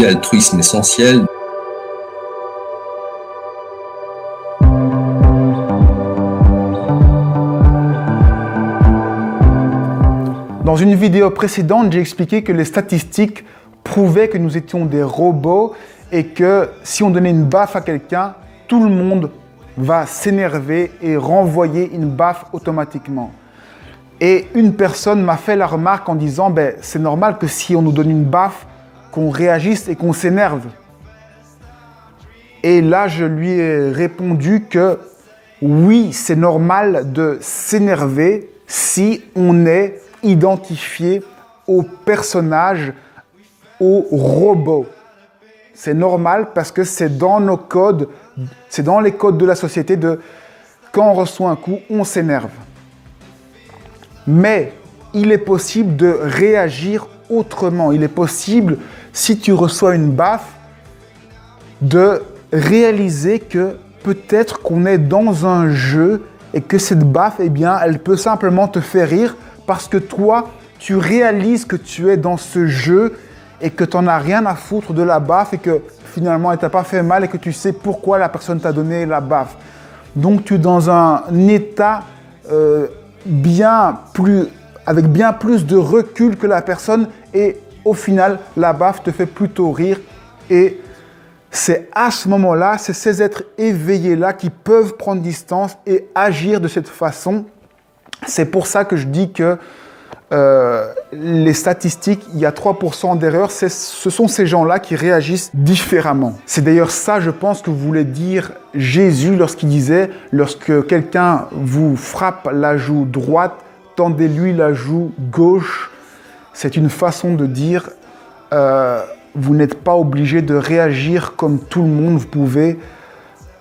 Altruisme essentiel. Dans une vidéo précédente, j'ai expliqué que les statistiques prouvaient que nous étions des robots et que si on donnait une baffe à quelqu'un, tout le monde va s'énerver et renvoyer une baffe automatiquement. Et une personne m'a fait la remarque en disant « c'est normal que si on nous donne une baffe, qu'on réagisse et qu'on s'énerve. » Et là, je lui ai répondu que oui, c'est normal de s'énerver si on est identifié au personnage, au robot. C'est normal parce que c'est dans nos codes, c'est dans les codes de la société de quand on reçoit un coup, on s'énerve. Mais il est possible de réagir autrement. Il est possible, si tu reçois une baffe, de réaliser que peut-être qu'on est dans un jeu et que cette baffe, eh bien, elle peut simplement te faire rire parce que toi, tu réalises que tu es dans ce jeu et que tu n'en as rien à foutre de la baffe et que finalement, elle ne t'a pas fait mal et que tu sais pourquoi la personne t'a donné la baffe. Donc, tu es dans un état avec bien plus de recul que la personne et au final, la baffe te fait plutôt rire et c'est à ce moment-là, c'est ces êtres éveillés-là qui peuvent prendre distance et agir de cette façon. C'est pour ça que je dis que les statistiques, il y a 3% d'erreurs, ce sont ces gens-là qui réagissent différemment. C'est d'ailleurs ça, je pense, que voulait dire Jésus lorsqu'il disait « Lorsque quelqu'un vous frappe la joue droite, tendez-lui la joue gauche ». C'est une façon de dire vous n'êtes pas obligé de réagir comme tout le monde. Vous pouvez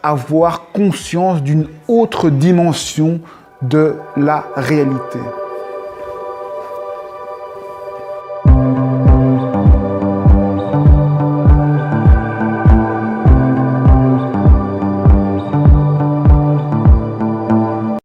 avoir conscience d'une autre dimension de la réalité.